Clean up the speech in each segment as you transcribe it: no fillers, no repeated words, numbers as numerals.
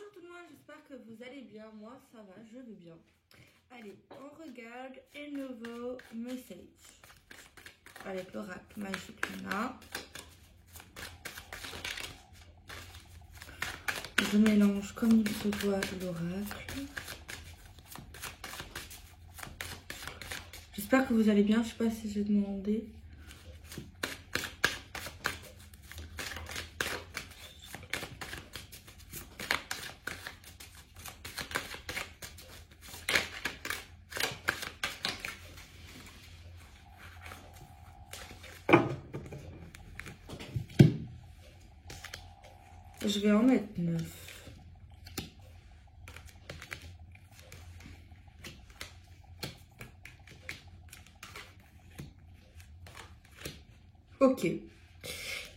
Bonjour tout le monde, j'espère que vous allez bien. Moi, ça va, je vais bien. Allez, on regarde un nouveau message avec l'oracle magique Luna. Je mélange comme il se doit l'oracle. J'espère que vous allez bien. Je sais pas si j'ai demandé. Je vais en mettre 9. Ok.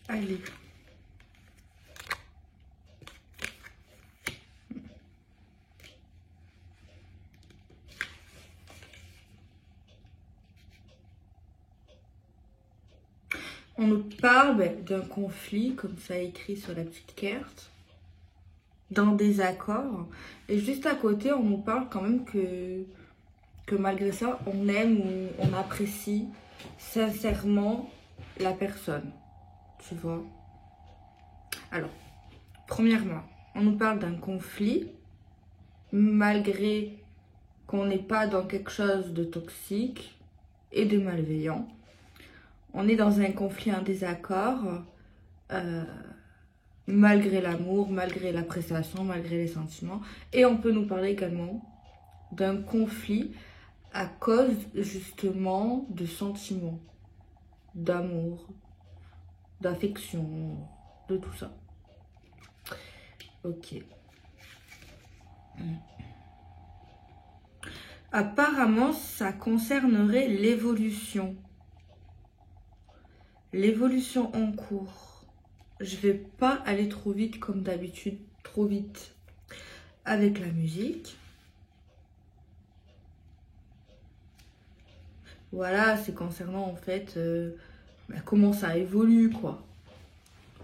Allez. On nous parle d'un conflit, comme ça écrit sur la petite carte, d'un désaccord. Et juste à côté, on nous parle quand même que malgré ça, on aime ou on apprécie sincèrement la personne. Tu vois? Alors, premièrement, on nous parle d'un conflit, malgré qu'on n'est pas dans quelque chose de toxique et de malveillant. On est dans un conflit, un désaccord, malgré l'amour, malgré l'appréciation, malgré les sentiments. Et on peut nous parler également d'un conflit à cause justement de sentiments, d'amour, d'affection, de tout ça. Ok. Apparemment, ça concernerait l'évolution. L'évolution en cours. Je vais pas aller trop vite comme d'habitude, trop vite avec la musique. Voilà, c'est concernant en fait comment ça évolue quoi.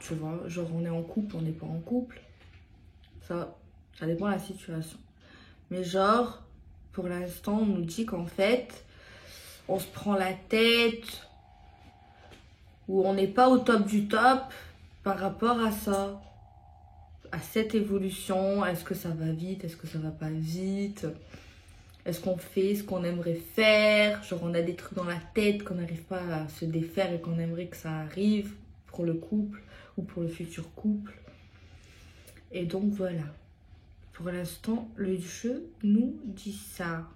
Tu vois, genre on est en couple, on n'est pas en couple. Ça dépend de la situation. Mais genre, pour l'instant, on nous dit qu'en fait, on se prend la tête ou on n'est pas au top du top par rapport à ça, à cette évolution. Est-ce que ça va vite? Est-ce que ça va pas vite? Est-ce qu'on fait ce qu'on aimerait faire? Genre on a des trucs dans la tête qu'on n'arrive pas à se défaire et qu'on aimerait que ça arrive pour le couple ou pour le futur couple. Et donc voilà. Pour l'instant, le jeu nous dit ça.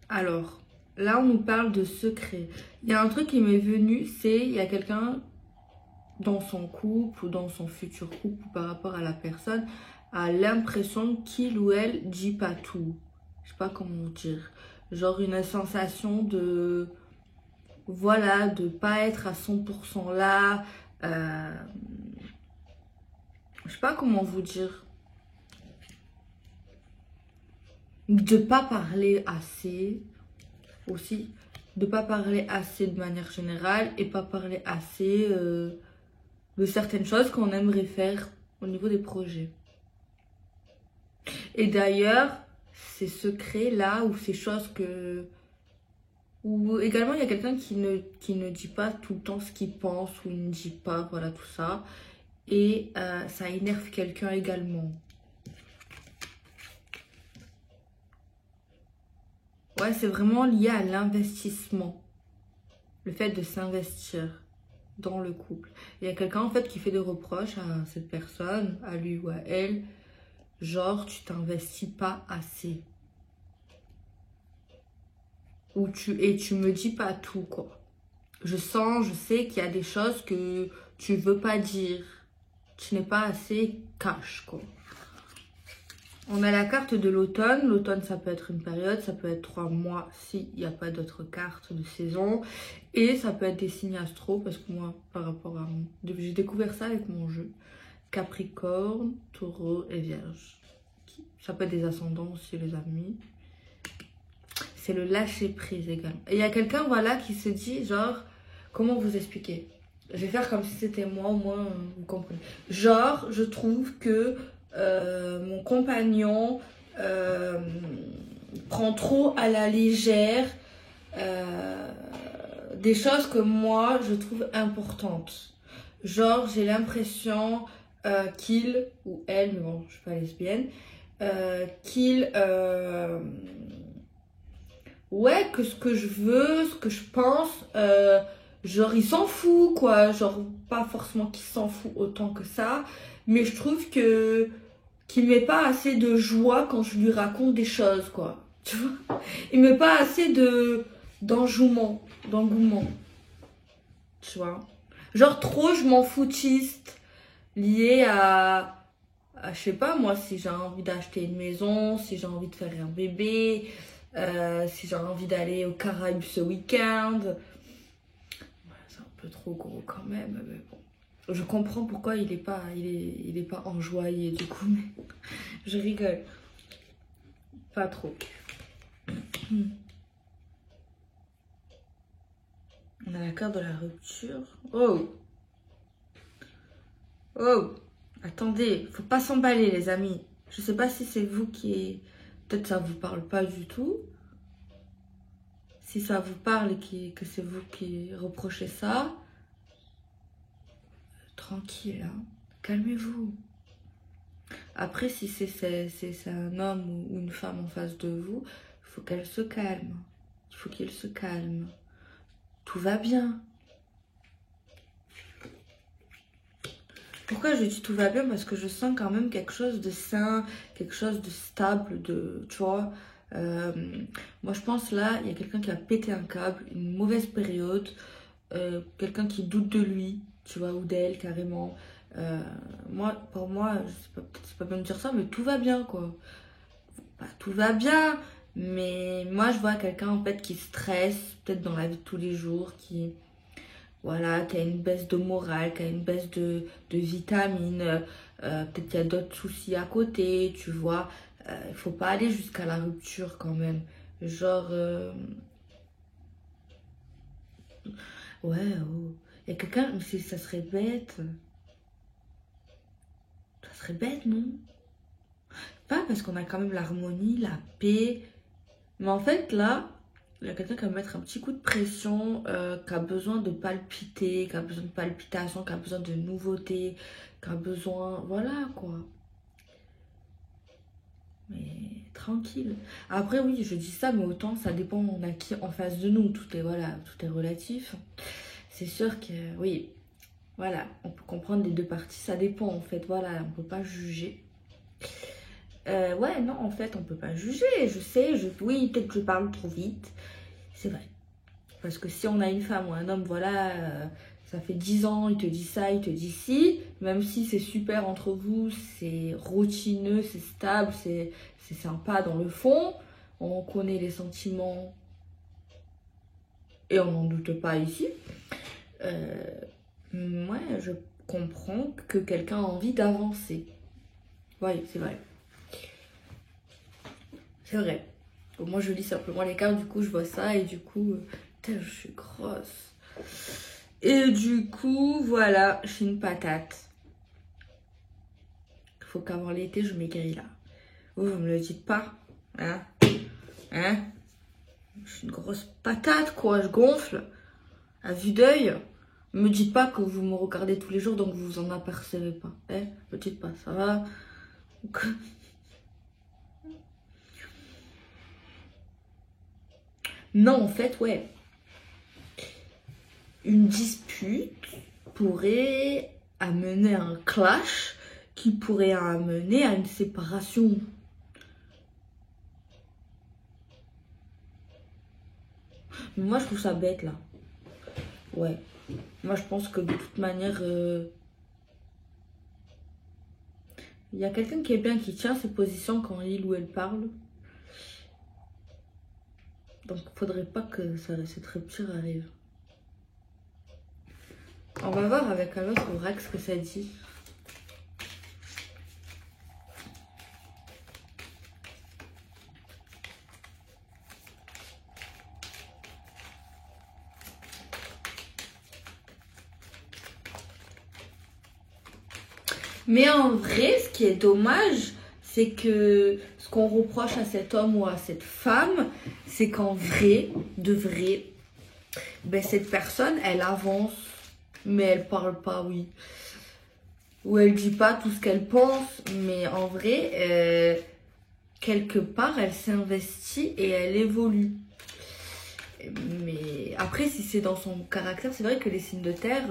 Alors, là on nous parle de secret. Il y a un truc qui m'est venu, c'est il y a quelqu'un dans son couple ou dans son futur couple ou par rapport à la personne a l'impression qu'il ou elle dit pas tout. Je sais pas comment dire. Genre une sensation de... Voilà, de pas être à 100% là. Je sais pas comment vous dire. De pas parler assez aussi. De pas parler assez de manière générale et pas parler assez de certaines choses qu'on aimerait faire au niveau des projets. Et d'ailleurs, ces secrets-là ou ces choses que... Ou également, il y a quelqu'un qui ne dit pas tout le temps ce qu'il pense ou il ne dit pas, voilà, tout ça. Et ça énerve quelqu'un également. Ouais, c'est vraiment lié à l'investissement. Le fait de s'investir dans le couple. Il y a quelqu'un en fait qui fait des reproches à cette personne, à lui ou à elle. Genre, tu t'investis pas assez. Et tu me dis pas tout, quoi. Je sais qu'il y a des choses que tu veux pas dire. Tu n'es pas assez cash, quoi. On a la carte de l'automne. L'automne, ça peut être une période, ça peut être 3 mois s'il n'y a pas d'autres cartes de saison. Et ça peut être des signes astro, parce que moi, par rapport à... J'ai découvert ça avec mon jeu. Capricorne, Taureau et Vierge. Ça peut être des ascendants aussi, les amis. C'est le lâcher prise également. Et il y a quelqu'un, voilà, qui se dit, genre, comment vous expliquer? Je vais faire comme si c'était moi, au moins, vous comprenez. Genre, je trouve que mon compagnon euh, prend trop à la légère euh, des choses que moi, je trouve importantes. Genre, j'ai l'impression qu'il, ou elle, mais bon, je suis pas lesbienne, qu'il... ouais, que ce que je veux, ce que je pense, genre il s'en fout quoi, genre pas forcément qu'il s'en fout autant que ça, mais je trouve que qu'il met pas assez de joie quand je lui raconte des choses quoi, tu vois, il met pas assez de d'engouement, tu vois, genre trop je m'en foutiste lié je sais pas moi si j'ai envie d'acheter une maison, si j'ai envie de faire un bébé. Si j'ai envie d'aller aux Caraïbes ce week-end. Ouais, c'est un peu trop gros quand même, mais bon. Je comprends pourquoi il est pas enjoyé du coup, mais je rigole. Pas trop. On a la carte de la rupture. Oh! Oh! Attendez, faut pas s'emballer les amis. Je sais pas si c'est vous qui... Peut-être ça vous parle pas du tout. Si ça vous parle et que c'est vous qui reprochez ça, tranquille, hein. Calmez-vous. Après, si c'est un homme ou une femme en face de vous, il faut qu'elle se calme. Il faut qu'il se calme. Tout va bien. Pourquoi je dis tout va bien? Parce que je sens quand même quelque chose de sain, quelque chose de stable, tu vois. Euh, Moi, je pense là, il y a quelqu'un qui a pété un câble, une mauvaise période, quelqu'un qui doute de lui, tu vois, ou d'elle carrément. Euh, pour moi, je sais pas, peut-être c'est pas bien de dire ça, mais tout va bien, quoi. Bah, tout va bien, mais moi je vois quelqu'un en fait qui stresse, peut-être dans la vie de tous les jours, qui voilà, qui a une baisse de morale, qui a une baisse de vitamines, peut-être qu'il y a d'autres soucis à côté, tu vois. Il faut pas aller jusqu'à la rupture quand même. Genre, ouais, oh. Il y a quelqu'un, mais ça serait bête. Ça serait bête, non? Pas parce qu'on a quand même l'harmonie, la paix. Mais en fait, là, il y a quelqu'un qui va mettre un petit coup de pression, qui a besoin de palpiter, qui a besoin de palpitations, qui a besoin de nouveautés, qui a besoin... Voilà, quoi. Mais tranquille. Après, oui, je dis ça, mais autant, ça dépend, on a qui en face de nous. Tout est, voilà, tout est relatif. C'est sûr que, oui, voilà, on peut comprendre les deux parties. Ça dépend, en fait, voilà, on peut pas juger. Ouais, non, en fait, on peut pas juger. Je sais, oui, peut-être que je parle trop vite. C'est vrai. Parce que si on a une femme ou un homme, voilà, ça fait 10 ans, il te dit ça, il te dit ci, même si c'est super entre vous, c'est routineux, c'est stable, c'est sympa dans le fond, on connaît les sentiments et on n'en doute pas ici. Euh, ouais, je comprends que quelqu'un a envie d'avancer. Oui, c'est vrai. C'est vrai. Donc, moi, je lis simplement les cartes, du coup, je vois ça et du coup, putain, je suis grosse. Et du coup, voilà, je suis une patate. Il faut qu'avant l'été, je maigris là. Vous me le dites pas. Hein? Hein? Je suis une grosse patate, quoi. Je gonfle. À vue d'œil. Me dites pas que vous me regardez tous les jours, donc vous vous en apercevez pas. Hein? Me dites pas, ça va? Non, en fait, ouais. Une dispute pourrait amener à un clash qui pourrait amener à une séparation. Mais moi, je trouve ça bête, là. Ouais. Moi, je pense que de toute manière, il y a quelqu'un qui est bien, qui tient ses positions quand il ou elle parle. Donc, faudrait pas que cette rupture arrive. On va voir avec un autre oracle ce que ça dit. Mais en vrai, ce qui est dommage, c'est que ce qu'on reproche à cet homme ou à cette femme, c'est qu'en vrai, de vrai, ben cette personne, elle avance, mais elle parle pas, oui. Ou elle dit pas tout ce qu'elle pense, mais en vrai, quelque part, elle s'investit et elle évolue. Mais après, si c'est dans son caractère, c'est vrai que les signes de terre,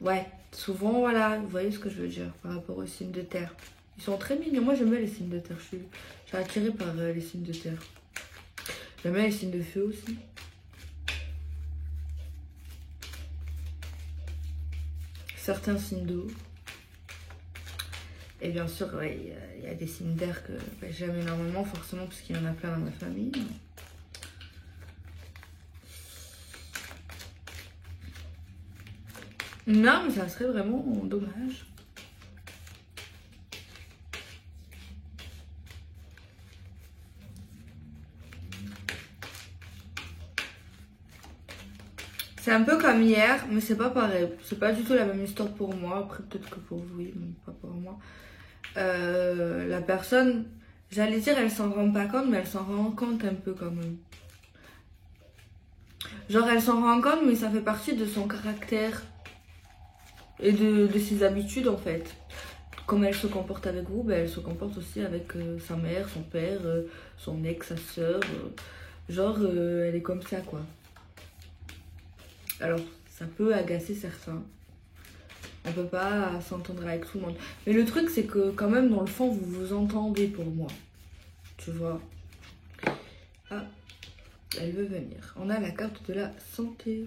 ouais, souvent, voilà, vous voyez ce que je veux dire par rapport aux signes de terre. Ils sont très mignons. Moi, j'aime bien les signes de terre. Je suis attirée par les signes de terre. J'aime bien les signes de feu aussi. Certains signes d'eau. Et bien sûr, ouais, il y a des signes d'air que j'aime énormément, forcément, parce qu'il y en a plein dans ma famille. Non, mais ça serait vraiment dommage. C'est un peu comme hier, mais c'est pas pareil. C'est pas du tout la même histoire pour moi. Après, peut-être que pour vous, oui, mais pas pour moi. La personne, j'allais dire, elle s'en rend pas compte, mais elle s'en rend compte un peu quand même. Genre, elle s'en rend compte, mais ça fait partie de son caractère et de ses habitudes, en fait. Comme elle se comporte avec vous, ben, elle se comporte aussi avec sa mère, son père, son ex, sa soeur. Genre, elle est comme ça, quoi. Alors, ça peut agacer certains. On peut pas s'entendre avec tout le monde. Mais le truc, c'est que quand même, dans le fond, vous vous entendez pour moi. Tu vois. Ah, elle veut venir. On a la carte de la santé.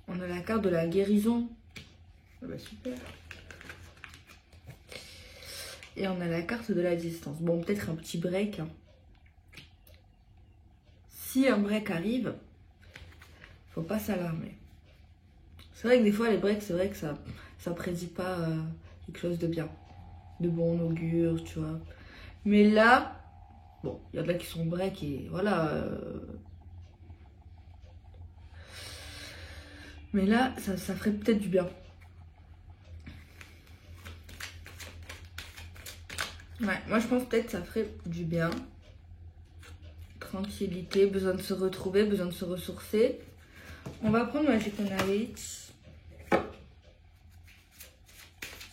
On a la carte de la guérison. Ah bah super. Et on a la carte de la distance. Bon, peut-être un petit break. Hein. Si un break arrive, faut pas s'alarmer. C'est vrai que des fois, les breaks, c'est vrai que ça prédit pas quelque chose de bien. De bon augure, tu vois. Mais là, bon, il y en a qui sont break et voilà. Mais là, ça ferait peut-être du bien. Ouais, moi je pense peut-être que ça ferait du bien. Tranquillité, besoin de se retrouver, besoin de se ressourcer. On va prendre Magic Night.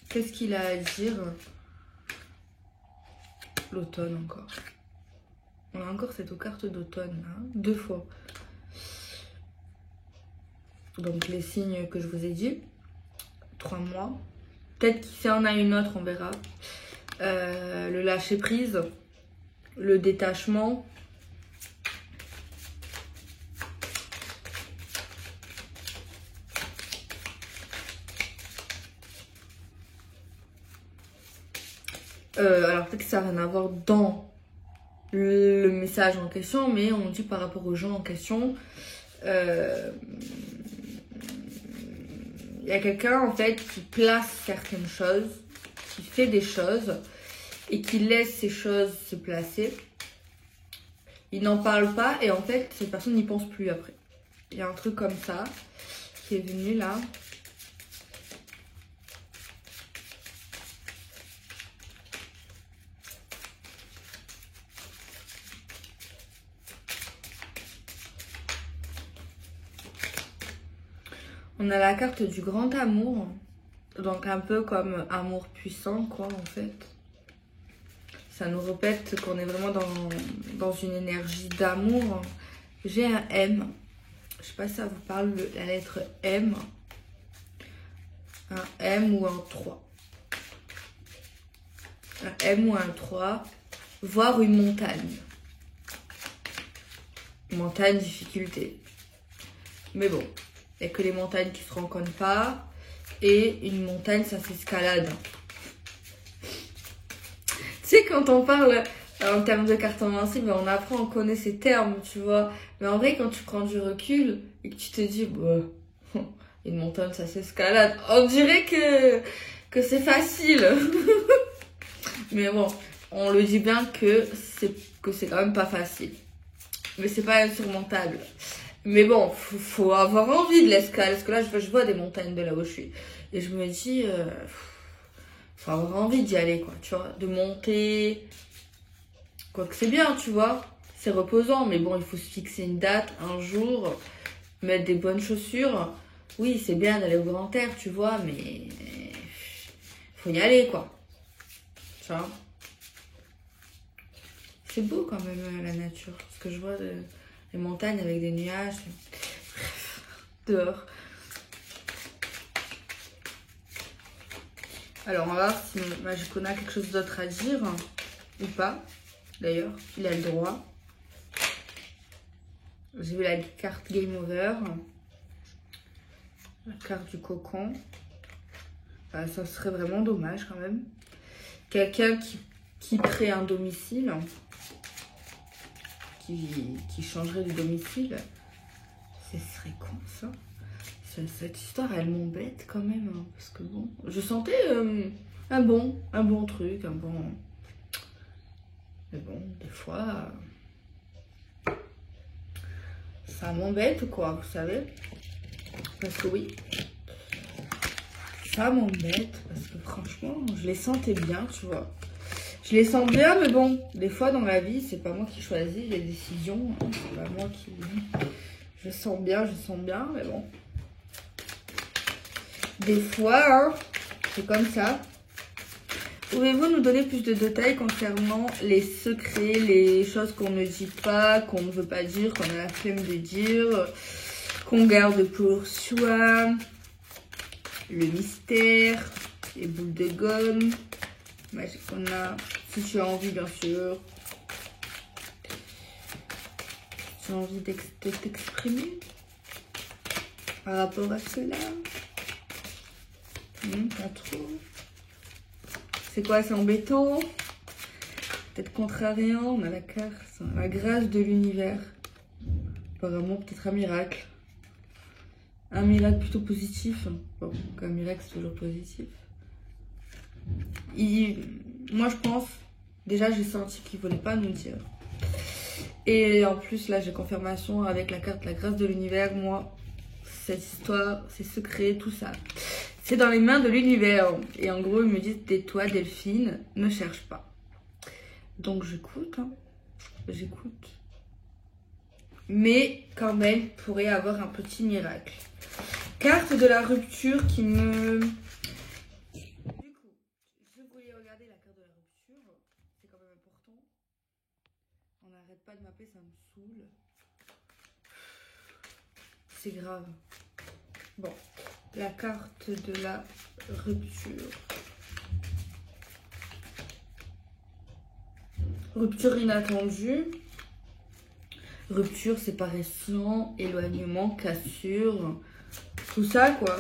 Qu'est-ce qu'il a à dire? L'automne encore. On a encore cette carte d'automne, hein, 2 fois. Donc les signes que je vous ai dit. 3 mois. Peut-être qu'il y en a une autre, on verra. Le lâcher prise. Le détachement. Alors peut-être que ça n'a rien à voir dans le message en question, mais on dit par rapport aux gens en question. Il y a quelqu'un en fait qui place certaines choses, qui fait des choses et qui laisse ces choses se placer. Il n'en parle pas et en fait cette personne n'y pense plus après. Il y a un truc comme ça qui est venu là. On a la carte du grand amour, donc un peu comme amour puissant quoi en fait. Ça nous répète qu'on est vraiment dans une énergie d'amour. J'ai un M, je sais pas si ça vous parle, la lettre M. Un M ou un 3. Un M ou un 3, voire une montagne. Montagne, difficulté. Mais bon. Il n'y a que les montagnes qui ne se rencontrent pas. Et une montagne, ça s'escalade. Tu sais, quand on parle en termes de cartomancie, ben on apprend, on connaît ces termes, tu vois. Mais en vrai, quand tu prends du recul et que tu te dis, bah, une montagne, ça s'escalade, on dirait que c'est facile. Mais bon, on le dit bien que c'est quand même pas facile. Mais c'est pas insurmontable. Mais bon, faut avoir envie de l'escalade. Parce que là, je vois des montagnes de là où je suis. Et je me dis, faut avoir envie d'y aller, quoi. Tu vois, de monter. Quoique c'est bien, tu vois. C'est reposant. Mais bon, il faut se fixer une date, un jour. Mettre des bonnes chaussures. Oui, c'est bien d'aller au grand air, tu vois. Mais faut y aller, quoi. Tu vois. C'est beau quand même, la nature. Parce que je vois les montagnes avec des nuages. Dehors. Alors, on va voir si Magicona a quelque chose d'autre à dire. Ou pas. D'ailleurs, il a le droit. J'ai vu la carte Game Over. La carte du cocon. Enfin, ça serait vraiment dommage quand même. Quelqu'un qui crée un domicile. Qui changerait de domicile. Ce serait con ça. Cette histoire, elle m'embête quand même. Hein, parce que bon, je sentais un bon truc, un bon... Mais bon, des fois, ça m'embête quoi, vous savez. Parce que oui, ça m'embête. Parce que franchement, je les sentais bien, tu vois. Je les sens bien, mais bon, des fois dans la vie, c'est pas moi qui choisis les décisions. Hein, c'est pas moi qui... je sens bien, mais bon. Des fois, hein, c'est comme ça. Pouvez-vous nous donner plus de détails concernant les secrets, les choses qu'on ne dit pas, qu'on ne veut pas dire, qu'on a la flemme de dire, qu'on garde pour soi, le mystère, les boules de gomme, Magicona, si tu as envie bien sûr. Tu as envie de t'exprimer par rapport à cela? Pas trop. C'est quoi? C'est embêtant. Peut-être contrariant. On a la carte. La grâce de l'univers. Apparemment, peut-être un miracle. Un miracle plutôt positif. Bon, un miracle, c'est toujours positif. Moi, je pense... Déjà, j'ai senti qu'il ne voulait pas nous dire. Et en plus, là, j'ai confirmation avec la carte la grâce de l'univers. Moi, cette histoire, ces secrets, tout ça... C'est dans les mains de l'univers. Et en gros, ils me disent, tais-toi Delphine, ne cherche pas. Donc j'écoute, hein. J'écoute. Mais quand même, il pourrait y avoir un petit miracle. Carte de la rupture qui me... Du coup, je voulais regarder la carte de la rupture. C'est quand même important. On n'arrête pas de m'appeler, ça me saoule. C'est grave. Bon. La carte de la rupture. Rupture inattendue. Rupture, séparation, éloignement, cassure. Tout ça, quoi.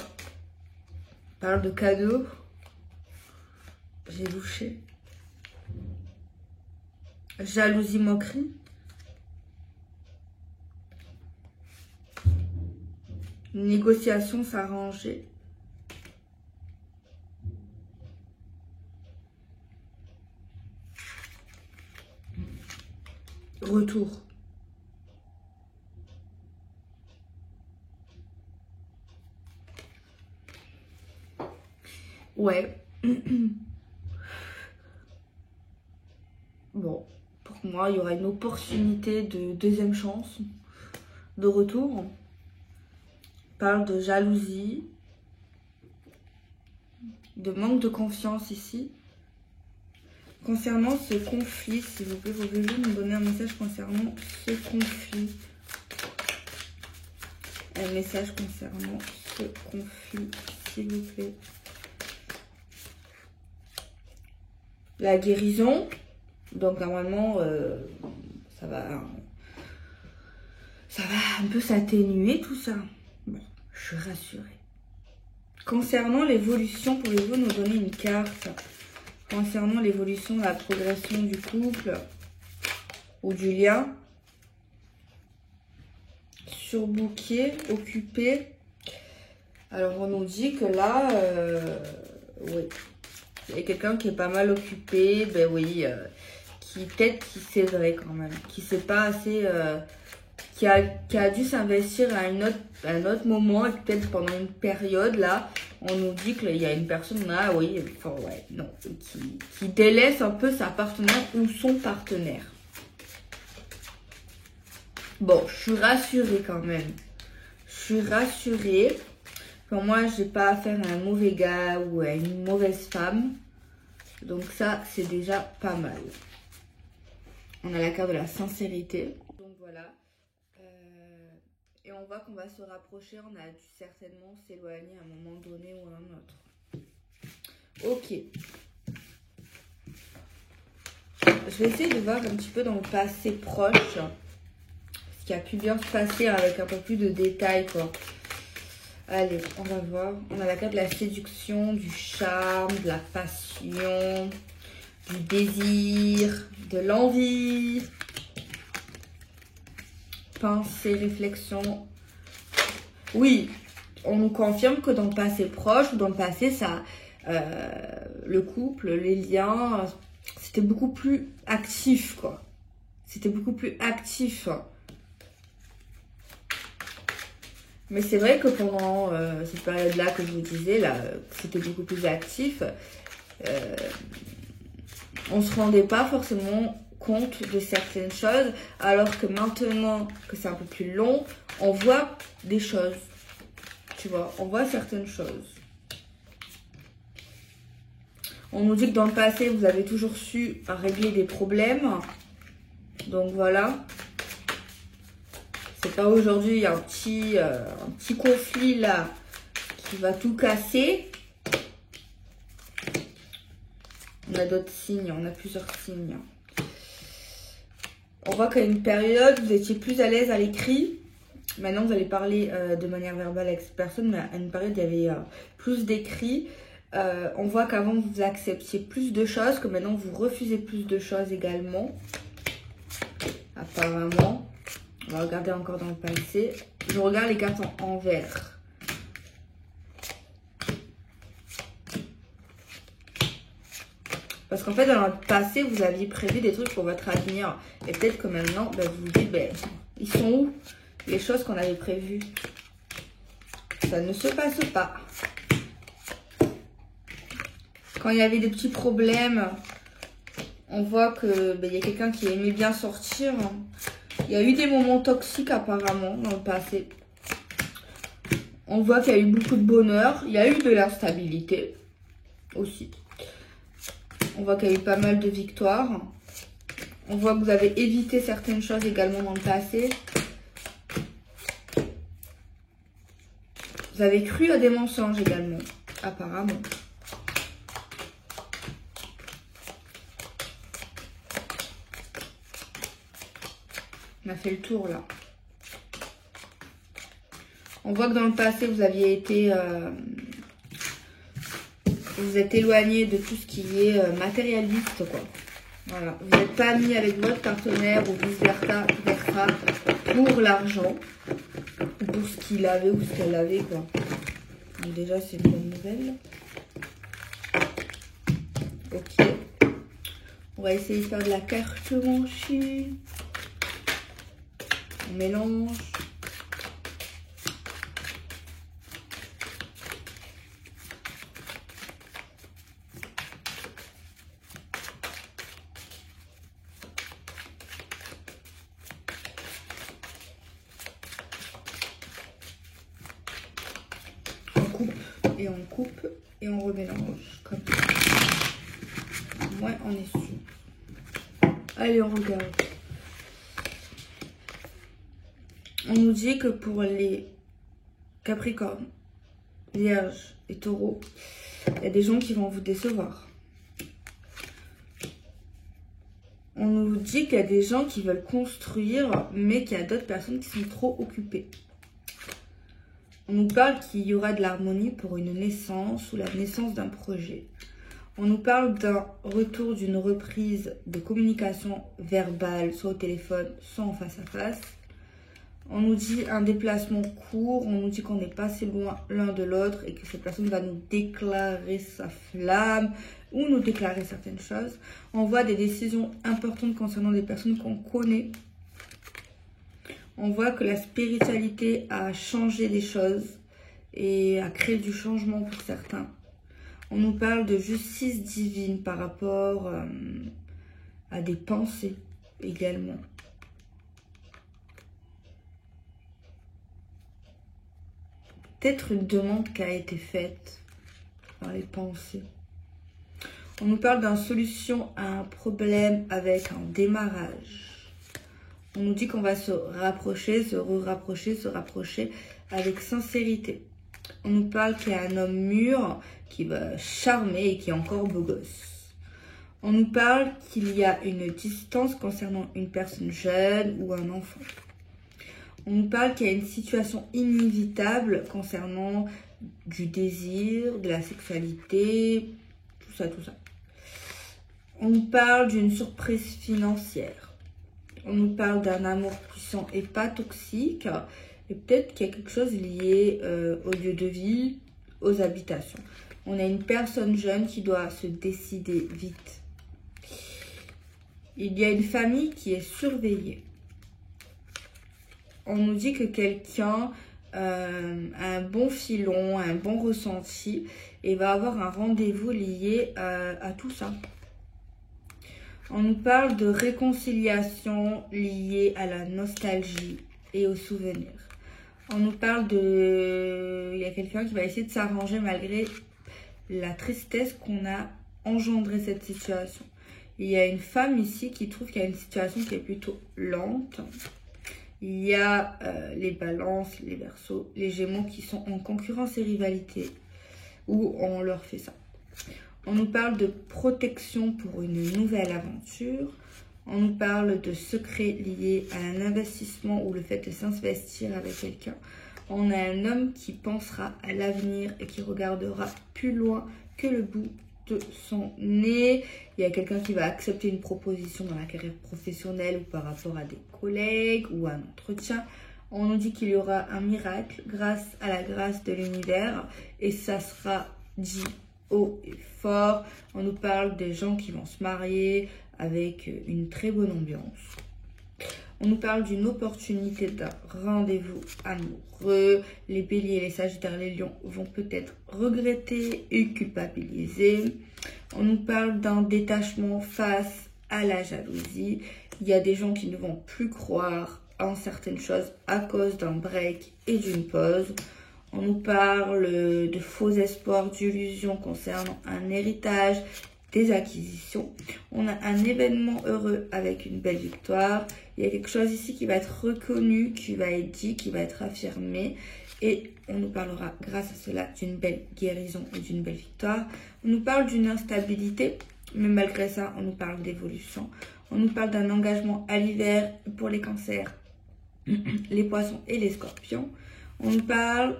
Parle de cadeaux. J'ai louché. Jalousie, moquerie. Négociation, s'arranger. Retour. Ouais. Bon, pour moi, il y aura une opportunité de deuxième chance, de retour. Parle de jalousie, de manque de confiance ici. Concernant ce conflit, s'il vous plaît, pouvez-vous nous donner un message concernant ce conflit? Un message concernant ce conflit, s'il vous plaît. La guérison. Donc normalement, ça va un peu s'atténuer tout ça. Bon, je suis rassurée. Concernant l'évolution, pouvez-vous nous donner une carte concernant l'évolution, la progression du couple ou du lien? Surbooké, occupé. Alors on nous dit que là, oui, il y a quelqu'un qui est pas mal occupé, ben oui, qui peut-être qui c'est vrai quand même, qui sait pas assez, qui a dû s'investir à un autre moment, et peut-être pendant une période, là, on nous dit qu'il y a une personne là, oui, enfin, ouais, non, qui délaisse un peu sa partenaire ou son partenaire. Bon, je suis rassurée quand même. Je suis rassurée. Pour moi, j'ai pas affaire à un mauvais gars ou à une mauvaise femme. Donc ça, c'est déjà pas mal. On a la carte de la sincérité. Donc voilà. Et on voit qu'on va se rapprocher. On a dû certainement s'éloigner à un moment donné ou à un autre. Ok. Je vais essayer de voir un petit peu dans le passé proche ce qui a pu bien se passer avec un peu plus de détails, quoi. Allez, on va voir. On a la carte de la séduction, du charme, de la passion, du désir, de l'envie, pensée, réflexion. Oui, on nous confirme que dans le passé proche ou dans le passé, ça, le couple, les liens, c'était beaucoup plus actif, quoi. C'était beaucoup plus actif. Mais c'est vrai que pendant cette période-là que je vous disais, là, c'était beaucoup plus actif. On ne se rendait pas forcément compte de certaines choses, alors que maintenant que c'est un peu plus long, on voit des choses. Tu vois, on voit certaines choses. On nous dit que dans le passé, vous avez toujours su régler des problèmes. Donc voilà. C'est pas aujourd'hui, il y a un petit conflit là qui va tout casser. On a d'autres signes, on a plusieurs signes. On voit qu'à une période, vous étiez plus à l'aise à l'écrit. Maintenant, vous allez parler de manière verbale avec cette personne, mais à une période, il y avait plus d'écrit. On voit qu'avant, vous acceptiez plus de choses, que maintenant, vous refusez plus de choses également. Apparemment. On va regarder encore dans le passé. Je regarde les cartes en vert. Parce qu'en fait, dans le passé, vous aviez prévu des trucs pour votre avenir. Et peut-être que maintenant, ben, vous vous dites, ben, ils sont où les choses qu'on avait prévues? Ça ne se passe pas. Quand il y avait des petits problèmes, on voit que ben, y a quelqu'un qui aimait bien sortir. Il y a eu des moments toxiques apparemment dans le passé. On voit qu'il y a eu beaucoup de bonheur. Il y a eu de l'instabilité aussi. On voit qu'il y a eu pas mal de victoires. On voit que vous avez évité certaines choses également dans le passé. Vous avez cru à des mensonges également, apparemment. On a fait le tour là. On voit que dans le passé, vous aviez été... vous êtes éloigné de tout ce qui est matérialiste, quoi. Voilà. Vous n'êtes pas mis avec votre partenaire ou vice-versa pour l'argent. Ou pour ce qu'il avait ou ce qu'elle avait, quoi. Donc déjà, c'est une bonne nouvelle. Ok. On va essayer de faire de la carte manchée. On mélange. On coupe et on remélange comme ça. Moi, on est sûr. Allez, on regarde. On nous dit que pour les Capricornes, Vierges et Taureaux, il y a des gens qui vont vous décevoir. On nous dit qu'il y a des gens qui veulent construire, mais qu'il y a d'autres personnes qui sont trop occupées. On nous parle qu'il y aura de l'harmonie pour une naissance ou la naissance d'un projet. On nous parle d'un retour, d'une reprise de communication verbale, soit au téléphone, soit en face à face. On nous dit un déplacement court, on nous dit qu'on n'est pas si loin l'un de l'autre et que cette personne va nous déclarer sa flamme ou nous déclarer certaines choses. On voit des décisions importantes concernant des personnes qu'on connaît. On voit que la spiritualité a changé les choses et a créé du changement pour certains. On nous parle de justice divine par rapport à des pensées également. Peut-être une demande qui a été faite par les pensées. On nous parle d'une solution à un problème avec un démarrage. On nous dit qu'on va se rapprocher, se rapprocher, se rapprocher avec sincérité. On nous parle qu'il y a un homme mûr qui va charmer et qui est encore beau gosse. On nous parle qu'il y a une distance concernant une personne jeune ou un enfant. On nous parle qu'il y a une situation inévitable concernant du désir, de la sexualité, tout ça, tout ça. On nous parle d'une surprise financière. On nous parle d'un amour puissant et pas toxique. Et peut-être qu'il y a quelque chose lié au lieu de vie, aux habitations. On a une personne jeune qui doit se décider vite. Il y a une famille qui est surveillée. On nous dit que quelqu'un a un bon filon, un bon ressenti et va avoir un rendez-vous lié à tout ça. On nous parle de réconciliation liée à la nostalgie et aux souvenirs. On nous parle de... Il y a quelqu'un qui va essayer de s'arranger malgré la tristesse qu'on a engendré cette situation. Il y a une femme ici qui trouve qu'il y a une situation qui est plutôt lente. Il y a les balances, les verseaux, les gémeaux qui sont en concurrence et rivalité. Où on leur fait ça. On nous parle de protection pour une nouvelle aventure. On nous parle de secrets liés à un investissement ou le fait de s'investir avec quelqu'un. On a un homme qui pensera à l'avenir et qui regardera plus loin que le bout de son nez. Il y a quelqu'un qui va accepter une proposition dans la carrière professionnelle ou par rapport à des collègues ou à un entretien. On nous dit qu'il y aura un miracle grâce à la grâce de l'univers et ça sera dit haut et fort. On nous parle des gens qui vont se marier avec une très bonne ambiance. On nous parle d'une opportunité d'un rendez-vous amoureux. Les béliers, les sagittaires, les lions vont peut-être regretter et culpabiliser. On nous parle d'un détachement face à la jalousie. Il y a des gens qui ne vont plus croire en certaines choses à cause d'un break et d'une pause. On nous parle de faux espoirs, d'illusions concernant un héritage, des acquisitions. On a un événement heureux avec une belle victoire. Il y a quelque chose ici qui va être reconnu, qui va être dit, qui va être affirmé. Et on nous parlera grâce à cela d'une belle guérison et d'une belle victoire. On nous parle d'une instabilité, mais malgré ça, on nous parle d'évolution. On nous parle d'un engagement à l'hiver pour les cancers, les poissons et les scorpions. On nous parle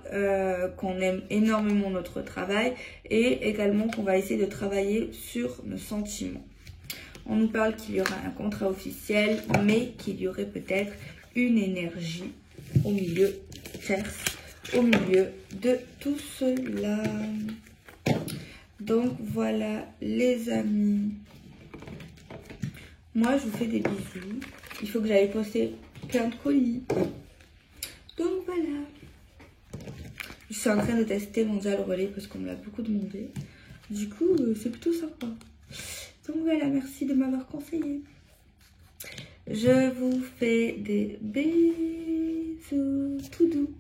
qu'on aime énormément notre travail et également qu'on va essayer de travailler sur nos sentiments. On nous parle qu'il y aura un contrat officiel, mais qu'il y aurait peut-être une énergie au milieu, au milieu de tout cela. Donc voilà les amis. Moi je vous fais des bisous. Il faut que j'aille poster plein de colis. Donc voilà. Je suis en train de tester mon gel relais parce qu'on me l'a beaucoup demandé. Du coup, c'est plutôt sympa. Donc voilà, merci de m'avoir conseillé. Je vous fais des bisous tout doux.